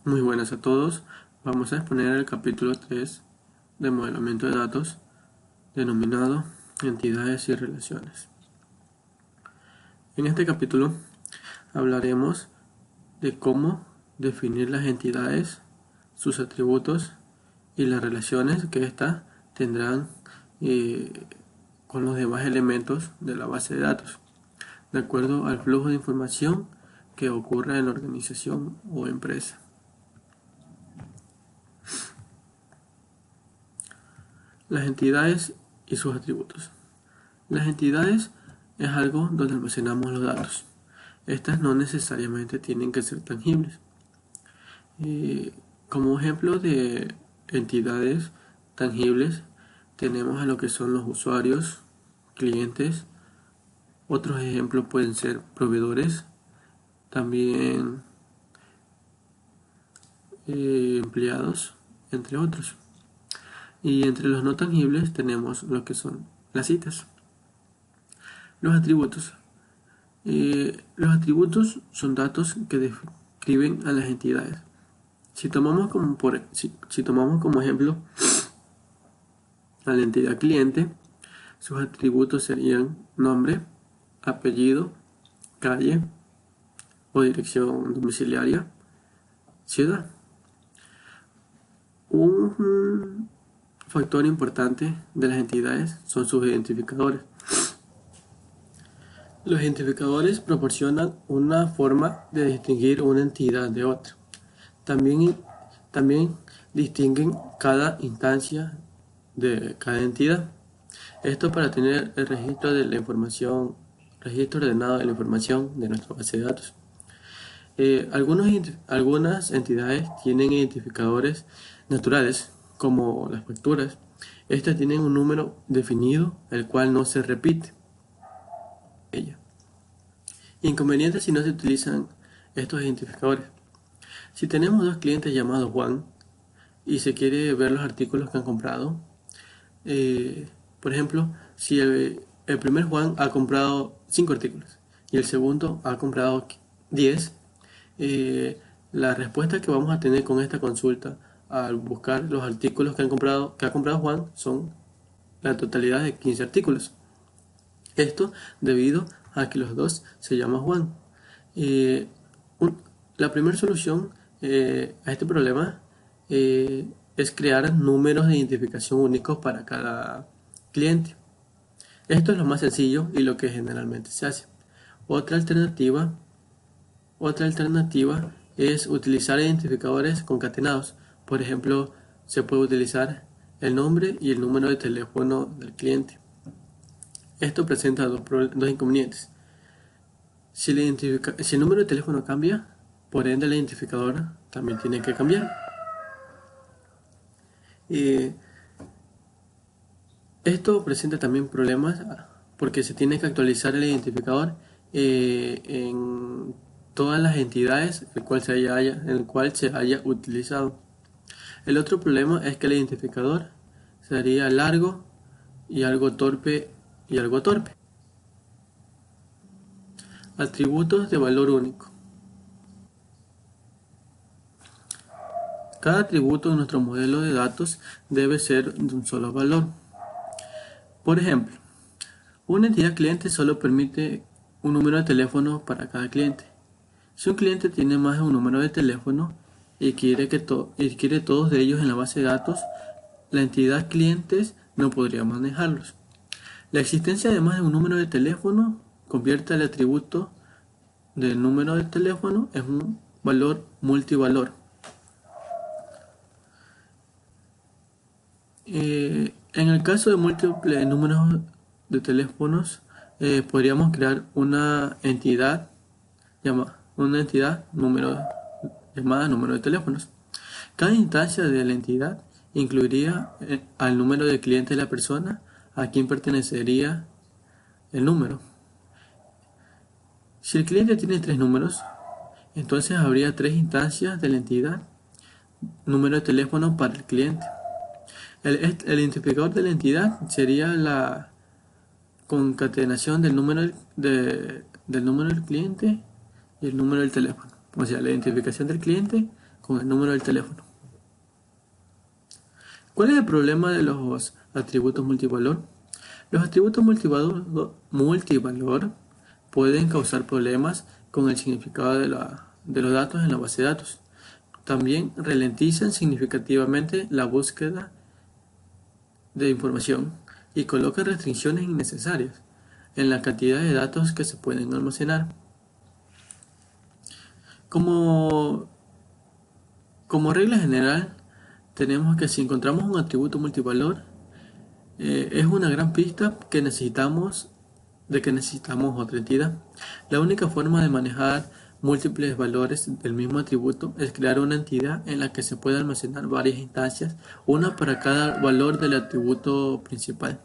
Muy buenas a todos. Vamos a exponer el capítulo 3 de modelamiento de datos, denominado entidades y relaciones. En este capítulo hablaremos de cómo definir las entidades, sus atributos y las relaciones que éstas tendrán con los demás elementos de la base de datos, de acuerdo al flujo de información que ocurra en la organización o empresa. Las entidades y sus atributos. Las entidades es algo donde almacenamos los datos. Estas no necesariamente tienen que ser tangibles. Como ejemplo de entidades tangibles tenemos a lo que son los usuarios, clientes. Otros ejemplos pueden ser proveedores, también empleados, entre otros. Y entre los no tangibles tenemos lo que son las citas. Los atributos. Los atributos son datos que describen a las entidades. Si tomamos como ejemplo a la entidad cliente, sus atributos serían nombre, apellido, calle o dirección domiciliaria, ciudad. Un factor importante de las entidades son sus identificadores. Los identificadores proporcionan una forma de distinguir una entidad de otra. También distinguen cada instancia de cada entidad. Esto para tener el registro ordenado de la información de nuestra base de datos. Algunas entidades tienen identificadores naturales, como las facturas. Estas tienen un número definido, el cual no se repite. Inconvenientes si no se utilizan estos identificadores. Si tenemos dos clientes llamados Juan y se quiere ver los artículos que han comprado, por ejemplo, si el primer Juan ha comprado 5 artículos y el segundo ha comprado 10, la respuesta que vamos a tener con esta consulta al buscar los artículos que ha comprado Juan son la totalidad de 15 artículos. Esto debido a que los dos se llaman Juan. La primera solución a este problema es crear números de identificación únicos para cada cliente. Esto es lo más sencillo y lo que generalmente se hace. Otra alternativa es utilizar identificadores concatenados. Por ejemplo, se puede utilizar el nombre y el número de teléfono del cliente. Esto presenta dos inconvenientes. Si el número de teléfono cambia, por ende la identificadora también tiene que cambiar. Esto presenta también problemas porque se tiene que actualizar el identificador en todas las entidades en el cual se haya utilizado. El otro problema es que el identificador sería largo y algo torpe. Atributos de valor único. Cada atributo de nuestro modelo de datos debe ser de un solo valor. Por ejemplo, una entidad cliente solo permite un número de teléfono para cada cliente. Si un cliente tiene más de un número de teléfono y quiere todos de ellos en la base de datos, la entidad clientes no podría manejarlos. La existencia de más de un número de teléfono convierte el atributo del número de teléfono en un valor multivalor. En el caso de múltiples números de teléfonos, podríamos crear una entidad llamada número de teléfonos. Cada instancia de la entidad incluiría al número de cliente de la persona a quien pertenecería el número. Si el cliente tiene 3 números, entonces habría 3 instancias de la entidad número de teléfono para el cliente. El identificador de la entidad sería la concatenación del número del cliente y el número del teléfono. O sea, la identificación del cliente con el número del teléfono. ¿Cuál es el problema de los atributos multivalor? Los atributos multivalor pueden causar problemas con el significado de los datos en la base de datos. También ralentizan significativamente la búsqueda de información y colocan restricciones innecesarias en la cantidad de datos que se pueden almacenar. Como regla general, tenemos que si encontramos un atributo multivalor, es una gran pista que necesitamos otra entidad. La única forma de manejar múltiples valores del mismo atributo es crear una entidad en la que se pueda almacenar varias instancias, una para cada valor del atributo principal.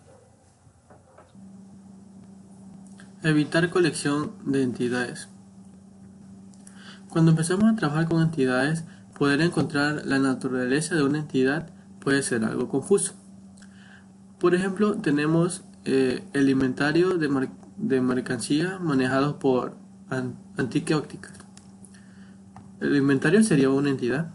Evitar colección de entidades. Cuando empezamos a trabajar con entidades, poder encontrar la naturaleza de una entidad puede ser algo confuso. Por ejemplo, tenemos el inventario de mercancía manejados por Antique Optical. ¿El inventario sería una entidad?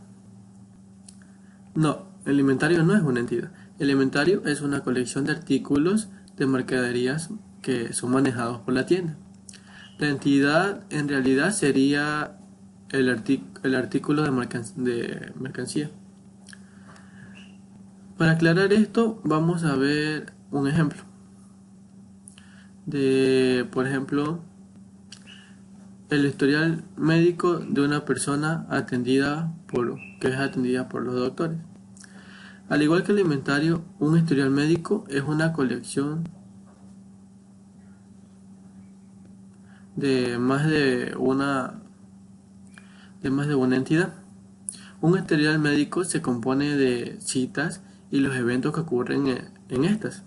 No, el inventario no es una entidad. El inventario es una colección de artículos de mercaderías que son manejados por la tienda. La entidad en realidad sería el artículo de mercancía. Para aclarar esto, vamos a ver un ejemplo de, por ejemplo, el historial médico de una persona que es atendida por los doctores. Al igual que el inventario, un historial médico es una colección de más de una entidad. Un historial médico se compone de citas y los eventos que ocurren en estas.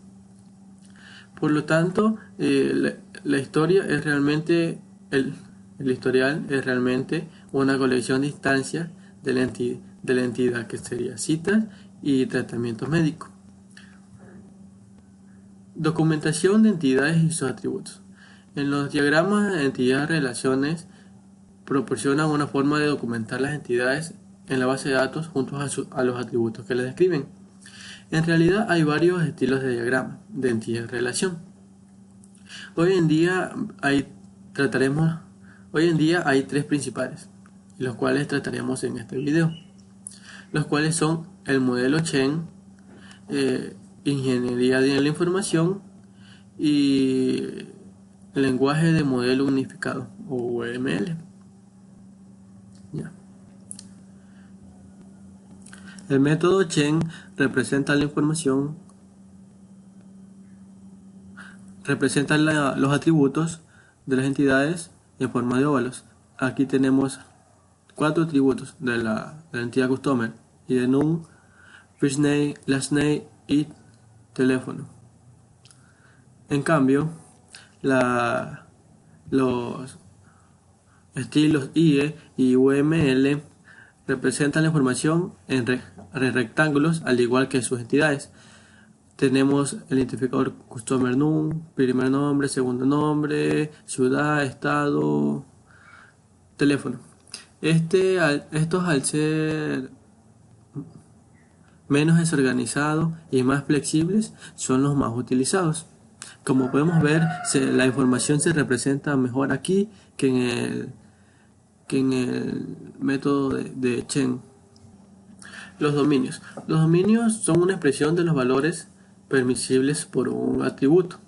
Por lo tanto, la historia es realmente el historial es realmente una colección de instancias de la entidad, que sería citas y tratamientos médicos. Documentación de entidades y sus atributos. En los diagramas de entidades-relaciones proporcionan una forma de documentar las entidades en la base de datos juntos a los atributos que las describen. En realidad hay varios estilos de diagrama de entidad-relación. Hoy en día hay tres principales, los cuales trataremos en este video, los cuales son el modelo Chen, ingeniería de la información y el lenguaje de modelo unificado o UML. El método Chen representa la información, los atributos de las entidades en forma de óvalos. Aquí tenemos 4 atributos de la entidad customer: ID num, first name, last name y teléfono. En cambio, los estilos IE y UML representan la información en rectángulos, al igual que sus entidades. Tenemos el identificador customer num, primer nombre, segundo nombre, ciudad, estado, teléfono. Estos, al ser menos desorganizados y más flexibles, son los más utilizados. Como podemos ver, la información se representa mejor aquí que en el método de Chen. Los dominios. Los dominios son una expresión de los valores permisibles por un atributo.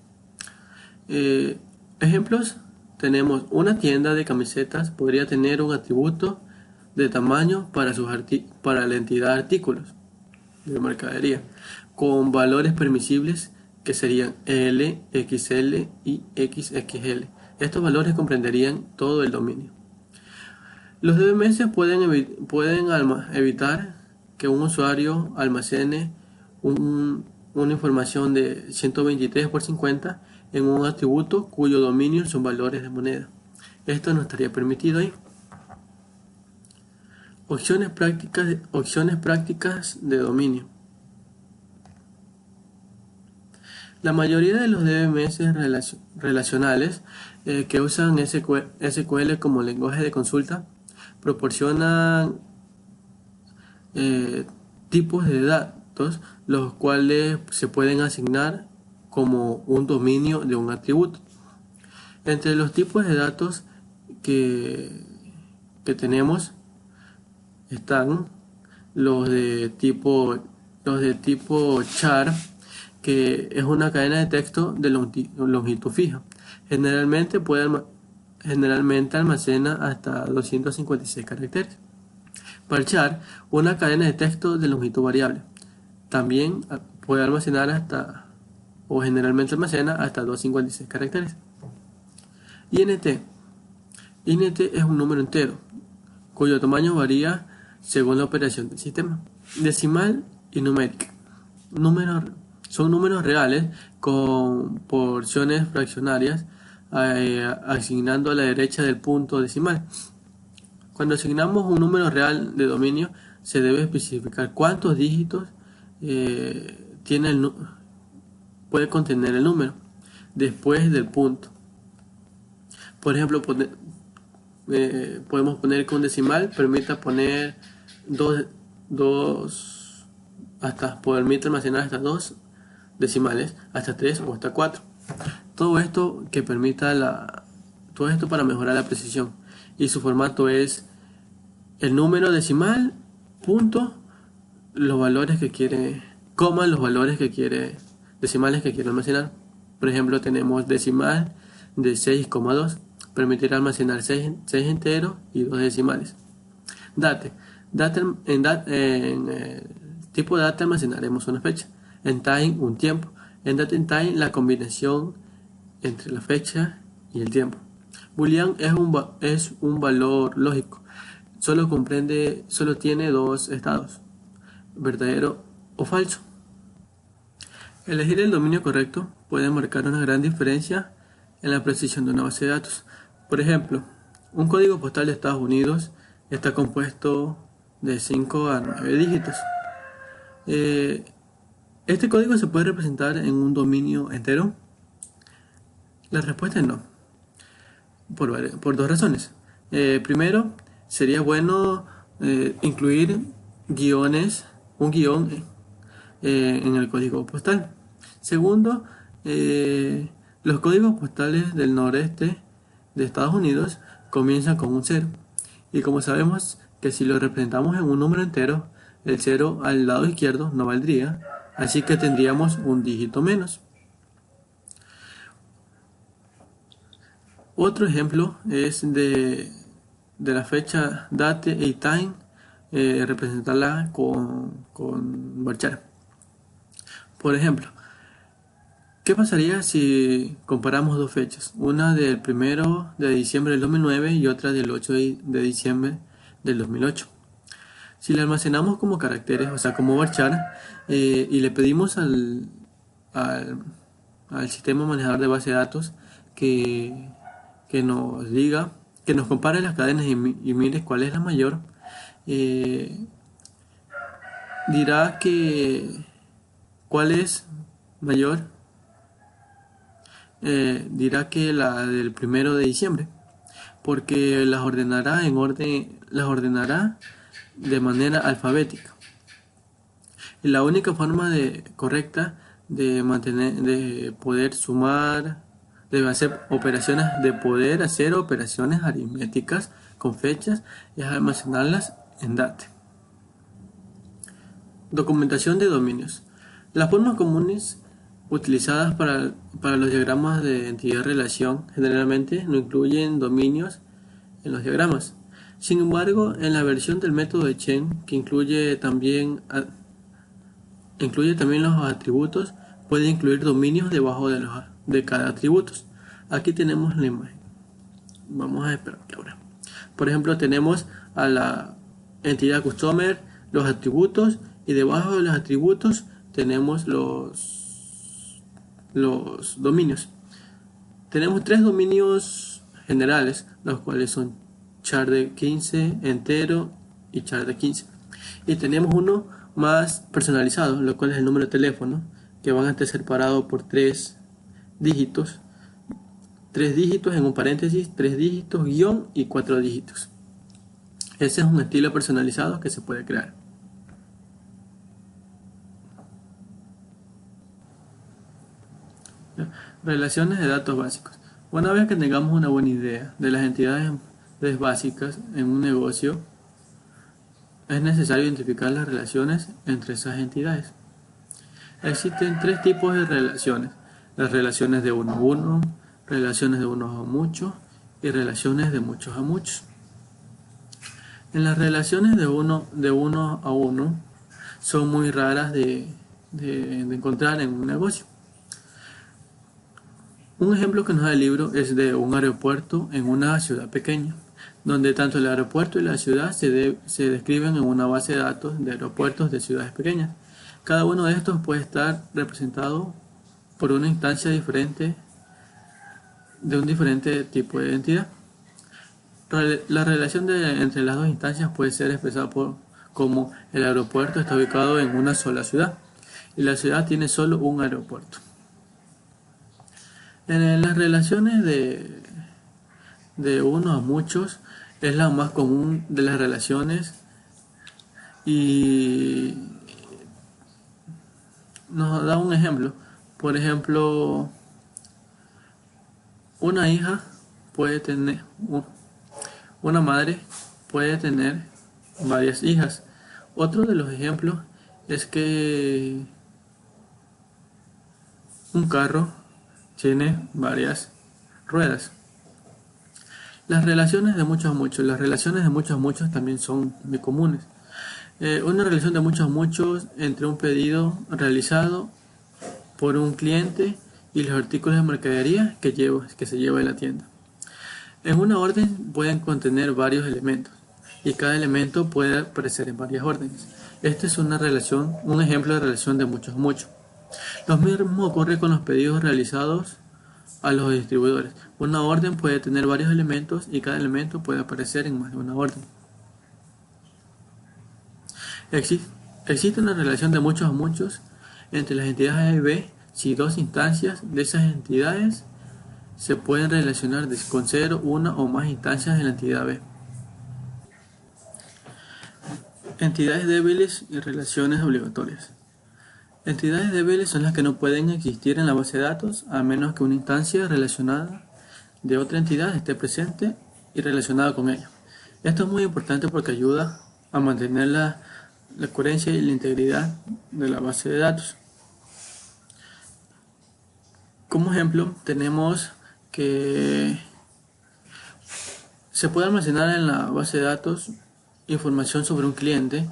Ejemplos: tenemos una tienda de camisetas, podría tener un atributo de tamaño para la entidad artículos de mercadería, con valores permisibles que serían L, XL y XXL. Estos valores comprenderían todo el dominio. Los DBMS pueden evitar que un usuario almacene una información de 123 por 50 en un atributo cuyo dominio son valores de moneda. Esto no estaría permitido ahí. Opciones prácticas de dominio. La mayoría de los DBMS relacionales que usan SQL como lenguaje de consulta proporcionan eh, tipos de datos, los cuales se pueden asignar como un dominio de un atributo. Entre los tipos de datos que, que tenemos están los de tipo char, que es una cadena de texto de longitud fija. Generalmente almacena hasta 256 caracteres. Varchar, una cadena de texto de longitud variable. También puede almacenar o generalmente almacena hasta 256 caracteres. INT. INT es un número entero, cuyo tamaño varía según la operación del sistema. Decimal y numérica. Son números reales con porciones fraccionarias asignando a la derecha del punto decimal. Cuando asignamos un número real de dominio, se debe especificar cuántos dígitos puede contener el número después del punto. Por ejemplo, podemos poner que un decimal permita poner permite almacenar hasta 2 decimales, hasta 3 o hasta 4. Todo esto para mejorar la precisión. Y su formato es el número decimal, punto, los valores que quiere, coma, los valores que quiere, decimales que quiere almacenar. Por ejemplo, tenemos decimal de 6,2, permitirá almacenar 6 enteros y 2 decimales. En el tipo de data almacenaremos una fecha. En time, un tiempo. En date and time, la combinación entre la fecha y el tiempo. Boolean es un valor lógico. Solo tiene dos estados, verdadero o falso. Elegir el dominio correcto puede marcar una gran diferencia en la precisión de una base de datos. Por ejemplo, un código postal de Estados Unidos está compuesto de 5 a 9 dígitos. ¿Este código se puede representar en un dominio entero? La respuesta es no, por dos razones. Primero, sería bueno incluir un guión en el código postal. Segundo, los códigos postales del noreste de Estados Unidos comienzan con un 0. Y como sabemos que si lo representamos en un número entero, el 0 al lado izquierdo no valdría, así que tendríamos un dígito menos. Otro ejemplo es de la fecha date y time, representarla con varchar. Por ejemplo, ¿qué pasaría si comparamos dos fechas? Una del 1 de diciembre del 2009 y otra del 8 de diciembre del 2008. Si la almacenamos como caracteres, o sea, como varchar, y le pedimos al sistema manejador de base de datos que nos compare las cadenas y mire cuál es la mayor, dirá que cuál es mayor, dirá que la del 1 de diciembre, porque las ordenará de manera alfabética. Y la única forma correcta de poder sumar, de poder hacer operaciones aritméticas con fechas, es almacenarlas en date. Documentación de dominios. Las formas comunes utilizadas para los diagramas de entidad-relación generalmente no incluyen dominios en los diagramas. Sin embargo, en la versión del método de Chen, que incluye también los atributos, puede incluir dominios debajo de cada atributo. Aquí tenemos la imagen. Vamos a esperar que abra. Por ejemplo, tenemos a la entidad customer, los atributos, y debajo de los atributos tenemos los dominios. Tenemos 3 dominios generales, los cuales son char de 15, entero y char de 15. Y tenemos uno más personalizado, lo cual es el número de teléfono, que van a estar separados por 3 dígitos. 3 dígitos en un paréntesis, 3 dígitos, guión y 4 dígitos. Ese es un estilo personalizado que se puede crear. Relaciones de datos básicos. Una vez que tengamos una buena idea de las entidades básicas en un negocio, es necesario identificar las relaciones entre esas entidades. Existen tres tipos de relaciones: las relaciones de uno a uno, relaciones de unos a muchos y relaciones de muchos a muchos. En las relaciones de uno a uno son muy raras de encontrar en un negocio. Un ejemplo que nos da el libro es de un aeropuerto en una ciudad pequeña, donde tanto el aeropuerto y la ciudad se describen en una base de datos de aeropuertos de ciudades pequeñas. Cada uno de estos puede estar representado por una instancia diferente de un diferente tipo de entidad. La relación entre las dos instancias puede ser expresada como el aeropuerto está ubicado en una sola ciudad y la ciudad tiene solo un aeropuerto. En las relaciones de uno a muchos es la más común de las relaciones y nos da un ejemplo. Por ejemplo, una hija puede tener, una madre puede tener varias hijas. Otro de los ejemplos es que un carro tiene varias ruedas. Las relaciones de muchos a muchos. Las relaciones de muchos a muchos también son muy comunes. Una relación de muchos a muchos entre un pedido realizado por un cliente y los artículos de mercadería que se lleva de la tienda. En una orden pueden contener varios elementos y cada elemento puede aparecer en varias órdenes. Esta es un ejemplo de relación de muchos a muchos. Lo mismo ocurre con los pedidos realizados a los distribuidores. Una orden puede tener varios elementos y cada elemento puede aparecer en más de una orden. Existe una relación de muchos a muchos entre las entidades A y B si dos instancias de esas entidades se pueden relacionar con cero, una o más instancias de la entidad B. Entidades débiles y relaciones obligatorias. Entidades débiles son las que no pueden existir en la base de datos a menos que una instancia relacionada de otra entidad esté presente y relacionada con ella. Esto es muy importante porque ayuda a mantener la coherencia y la integridad de la base de datos. Como ejemplo, tenemos que se puede almacenar en la base de datos información sobre un cliente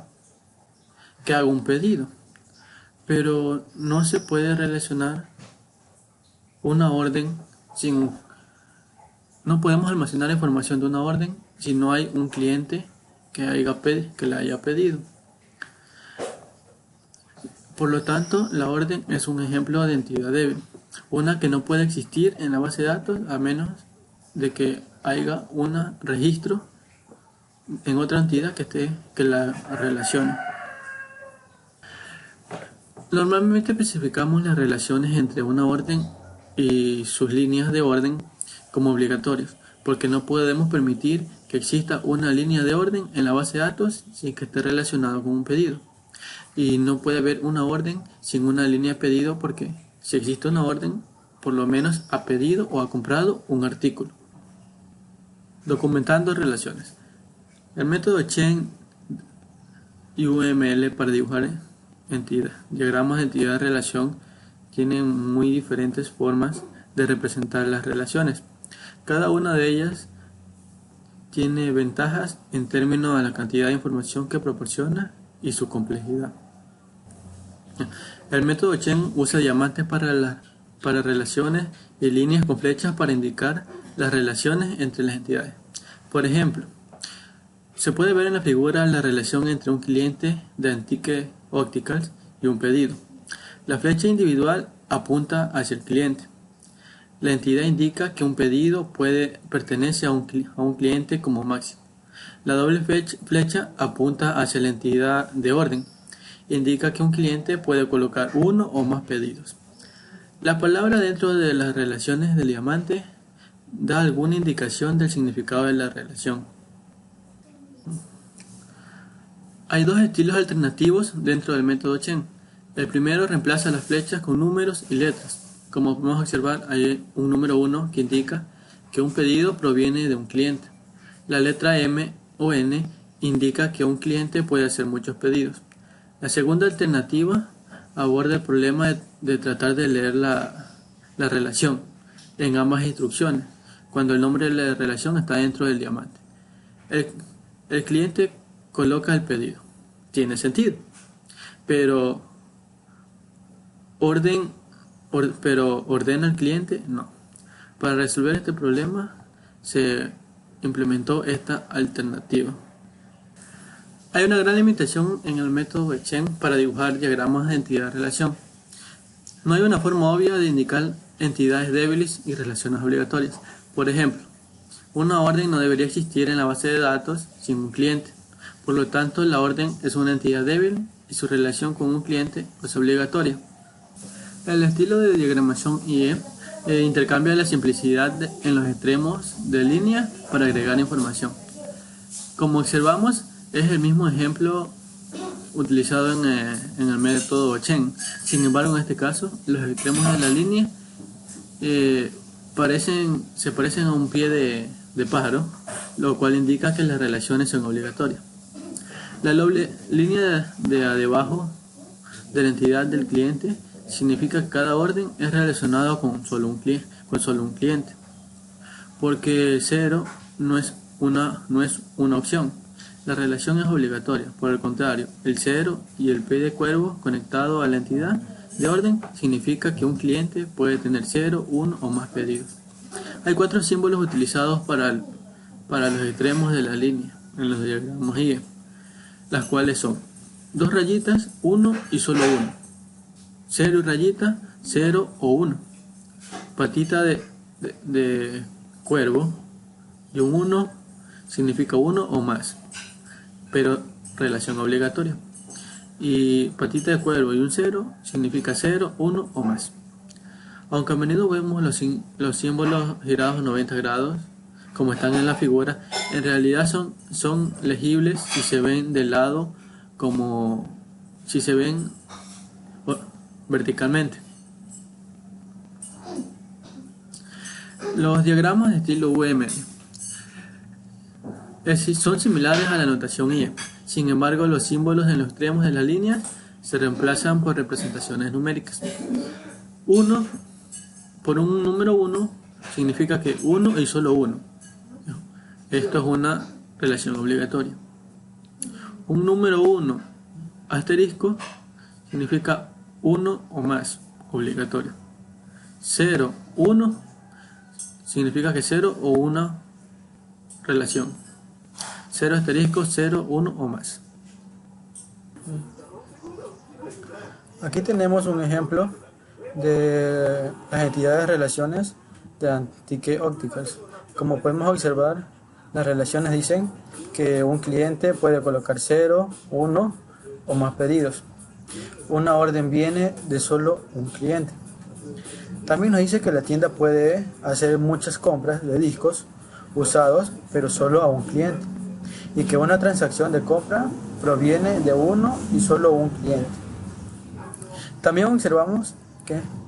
que haga un pedido, pero no se puede relacionar una orden no podemos almacenar información de una orden si no hay un cliente que la haya pedido. Por lo tanto, la orden es un ejemplo de entidad débil, una que no puede existir en la base de datos a menos de que haya un registro en otra entidad que la relacione. Normalmente especificamos las relaciones entre una orden y sus líneas de orden como obligatorias, porque no podemos permitir que exista una línea de orden en la base de datos sin que esté relacionado con un pedido. Y no puede haber una orden sin una línea de pedido porque si existe una orden, por lo menos ha pedido o ha comprado un artículo. Documentando relaciones. El método Chain UML para dibujar diagramas de entidad de relación tiene muy diferentes formas de representar las relaciones. Cada una de ellas tiene ventajas en términos de la cantidad de información que proporciona y su complejidad. El método Chain usa diamantes para relaciones y líneas con flechas para indicar las relaciones entre las entidades. Por ejemplo, se puede ver en la figura la relación entre un cliente de Antique Opticals y un pedido. La flecha individual apunta hacia el cliente. La entidad indica que un pedido pertenece a un cliente como máximo. La doble flecha apunta hacia la entidad de orden. Indica que un cliente puede colocar uno o más pedidos. La palabra dentro de las relaciones del diamante da alguna indicación del significado de la relación. Hay dos estilos alternativos dentro del método Chain. El primero reemplaza las flechas con números y letras. Como podemos observar, hay un número 1 que indica que un pedido proviene de un cliente. La letra M o N indica que un cliente puede hacer muchos pedidos. La segunda alternativa aborda el problema de tratar de leer la relación en ambas instrucciones, cuando el nombre de la relación está dentro del diamante. El cliente coloca el pedido. Tiene sentido. Pero ordena al cliente, no. Para resolver este problema se implementó esta alternativa. Hay una gran limitación en el método de Chen para dibujar diagramas de entidad-relación. No hay una forma obvia de indicar entidades débiles y relaciones obligatorias. Por ejemplo, una orden no debería existir en la base de datos sin un cliente. Por lo tanto, la orden es una entidad débil y su relación con un cliente es obligatoria. El estilo de diagramación IE intercambia la simplicidad en los extremos de línea para agregar información. Como observamos, es el mismo ejemplo utilizado en el método Chen. Sin embargo, en este caso, los extremos de la línea se parecen a un pie de pájaro, lo cual indica que las relaciones son obligatorias. La línea de abajo de la entidad del cliente significa que cada orden es relacionada con solo un cliente, porque 0 no es una opción. La relación es obligatoria. Por el contrario, el 0 y el P de cuervo conectado a la entidad de orden significa que un cliente puede tener 0, 1 o más pedidos. Hay 4 símbolos utilizados para los extremos de la línea en los diagramas IE, las cuales son 2 rayitas, 1 y solo 1, 0 y rayita, 0 o 1, patita de cuervo, y un 1 significa 1 o más, pero relación obligatoria. Y patita de cuervo y un 0 significa 0, 1 o más. Aunque a menudo vemos los símbolos girados 90 grados, como están en la figura, en realidad son legibles si se ven de lado, como si se ven verticalmente. Los diagramas de estilo UML son similares a la notación IE. Sin embargo, los símbolos en los extremos de las líneas se reemplazan por representaciones numéricas. Por un número 1 significa que 1 y solo 1. Esto es una relación obligatoria. Un número 1 asterisco significa 1 o más, obligatorio. 0, 1 significa que 0 o una relación. 0 asterisco, 0, 1 o más. Aquí tenemos un ejemplo de las entidades de relaciones de Antique Opticals. Como podemos observar, las relaciones dicen que un cliente puede colocar 0, 1 o más pedidos. Una orden viene de solo un cliente. También nos dice que la tienda puede hacer muchas compras de discos usados, pero solo a un cliente. Y que una transacción de compra proviene de uno y solo un cliente. También observamos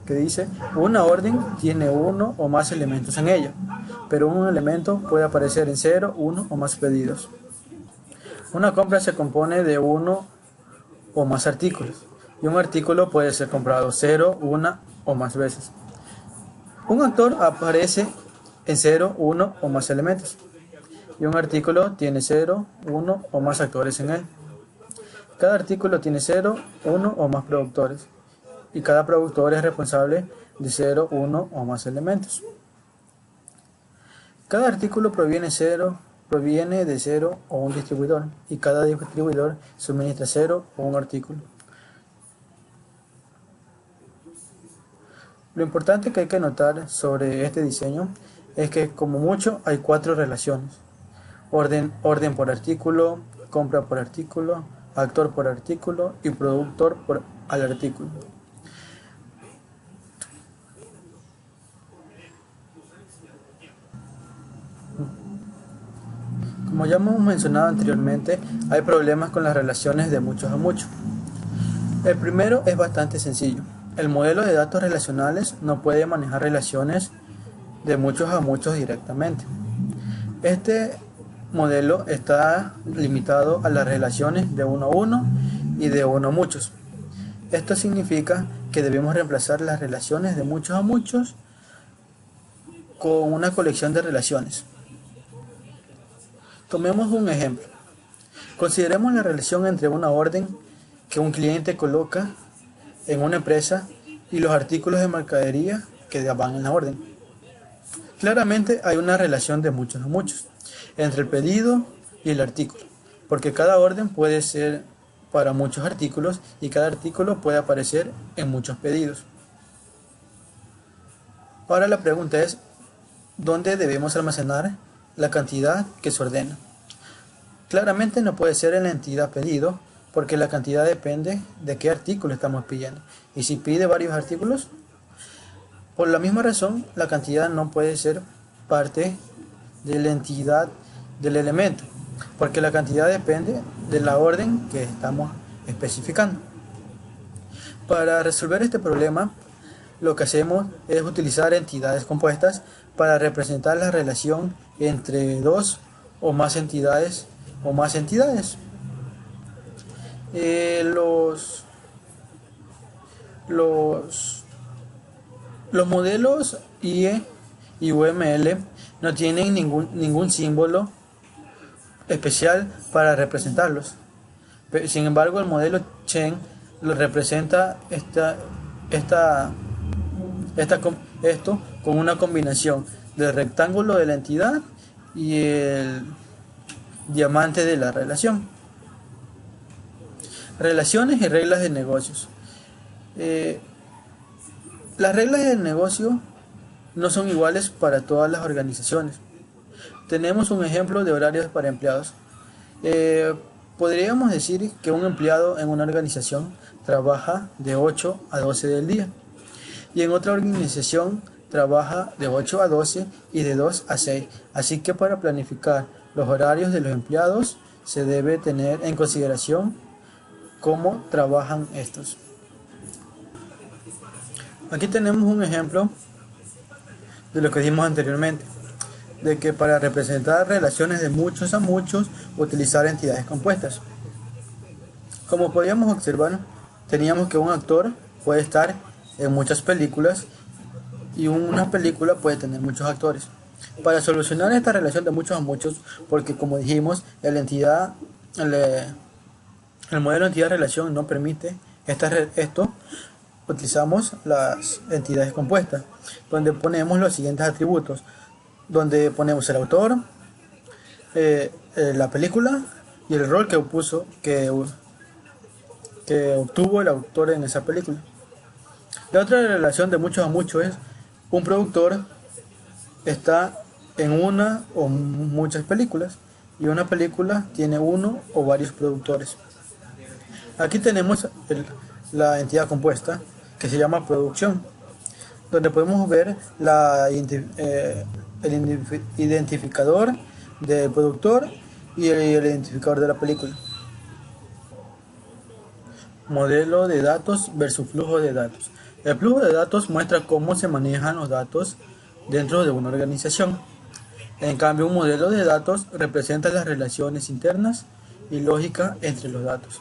que dice, una orden tiene uno o más elementos en ella, pero un elemento puede aparecer en 0, 1 o más pedidos. Una compra se compone de uno o más artículos, y un artículo puede ser comprado 0, 1 o más veces. Un actor aparece en 0, 1 o más elementos, y un artículo tiene 0, 1 o más actores en él. Cada artículo tiene 0, 1 o más productores, y cada productor es responsable de 0, 1 o más elementos. Cada artículo proviene de 0 o un distribuidor, y cada distribuidor suministra 0 o un artículo. Lo importante que hay que notar sobre este diseño es que como mucho hay 4 relaciones: orden por artículo, compra por artículo, actor por artículo y productor al artículo. Como ya hemos mencionado anteriormente, hay problemas con las relaciones de muchos a muchos. El primero es bastante sencillo. El modelo de datos relacionales no puede manejar relaciones de muchos a muchos directamente. Este modelo está limitado a las relaciones de uno a uno y de uno a muchos. Esto significa que debemos reemplazar las relaciones de muchos a muchos con una colección de relaciones. Tomemos un ejemplo. Consideremos la relación entre una orden que un cliente coloca en una empresa y los artículos de mercadería que van en la orden. Claramente hay una relación de muchos a muchos entre el pedido y el artículo, porque cada orden puede ser para muchos artículos y cada artículo puede aparecer en muchos pedidos. Ahora la pregunta es, ¿dónde debemos almacenar la cantidad que se ordena? Claramente no puede ser en la entidad pedido, porque la cantidad depende de qué artículo estamos pidiendo. Y si pide varios artículos, por la misma razón, la cantidad no puede ser parte de la entidad del elemento, porque la cantidad depende de la orden que estamos especificando. Para resolver este problema, lo que hacemos es utilizar entidades compuestas para representar la relación entre dos o más entidades Los modelos IE y UML no tienen ningún símbolo especial para representarlos. Sin embargo, el modelo Chen lo representa esto con una combinación del rectángulo de la entidad y el diamante de la relación. Relaciones y reglas de negocios. Las reglas del negocio no son iguales para todas las organizaciones. Tenemos un ejemplo de horarios para empleados. Podríamos decir que un empleado en una organización trabaja de 8 a 12 del día y en otra organización trabaja de 8 a 12 y de 2 a 6. Así que para planificar los horarios de los empleados se debe tener en consideración cómo trabajan estos. Aquí tenemos un ejemplo de lo que dijimos anteriormente, de que para representar relaciones de muchos a muchos, utilizar entidades compuestas. Como podíamos observar, teníamos que un actor puede estar en muchas películas y una película puede tener muchos actores. Para solucionar esta relación de muchos a muchos, porque como dijimos, el modelo de entidad-relación no permite esto, utilizamos las entidades compuestas, donde ponemos los siguientes atributos, donde ponemos el autor, la película y el rol que obtuvo el autor en esa película. La otra relación de muchos a muchos es un productor está en una o muchas películas y una película tiene uno o varios productores. Aquí tenemos la entidad compuesta que se llama producción, donde podemos ver el identificador del productor y el identificador de la película. Modelo de datos versus flujo de datos. El flujo de datos muestra cómo se manejan los datos dentro de una organización. En cambio, un modelo de datos representa las relaciones internas y lógica entre los datos.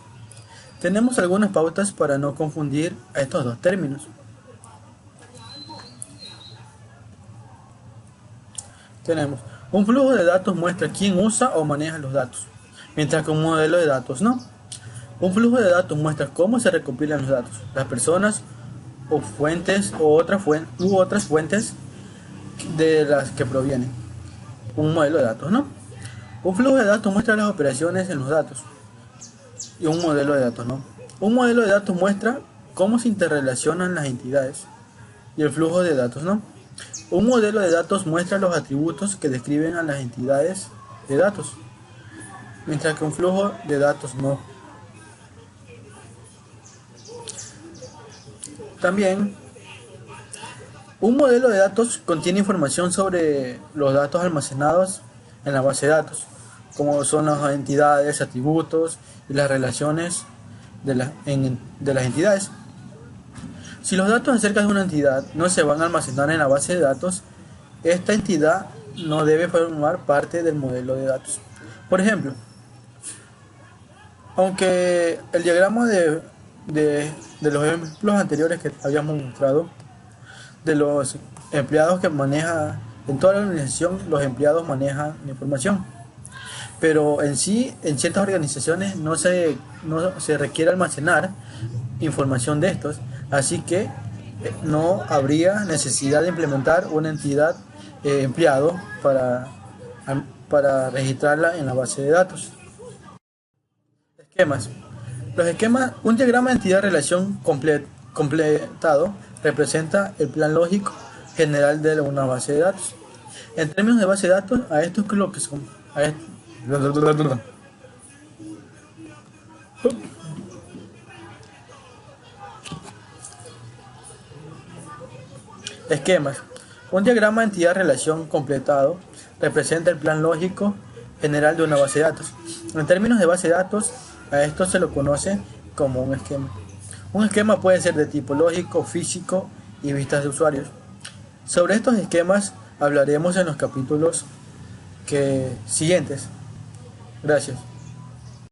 Tenemos algunas pautas para no confundir a estos dos términos. Tenemos un flujo de datos muestra quién usa o maneja los datos, mientras que un modelo de datos no. Un flujo de datos muestra cómo se recopilan los datos, las personas o fuentes u otras fuentes de las que provienen. Un modelo de datos no. Un flujo de datos muestra las operaciones en los datos y un modelo de datos no. Un modelo de datos muestra cómo se interrelacionan las entidades y el flujo de datos no. Un modelo de datos muestra los atributos que describen a las entidades de datos, mientras que un flujo de datos no. También, un modelo de datos contiene información sobre los datos almacenados en la base de datos, como son las entidades, atributos y las relaciones de las entidades. Si los datos acerca de una entidad no se van a almacenar en la base de datos, esta entidad no debe formar parte del modelo de datos. Por ejemplo, aunque el diagrama de los ejemplos anteriores que habíamos mostrado, de los empleados que maneja, en toda la organización los empleados manejan la información, pero en sí, en ciertas organizaciones no se requiere almacenar información de estos, así que no habría necesidad de implementar una entidad empleado para registrarla en la base de datos. Esquemas. Los esquemas, un diagrama de entidad-relación completado representa el plan lógico general de una base de datos. En términos de base de datos, a esto es lo que son. Esquemas. Un diagrama de entidad-relación completado representa el plan lógico general de una base de datos. En términos de base de datos, a esto se lo conoce como un esquema. Un esquema puede ser de tipo lógico, físico y vistas de usuarios. Sobre estos esquemas hablaremos en los capítulos siguientes. Gracias.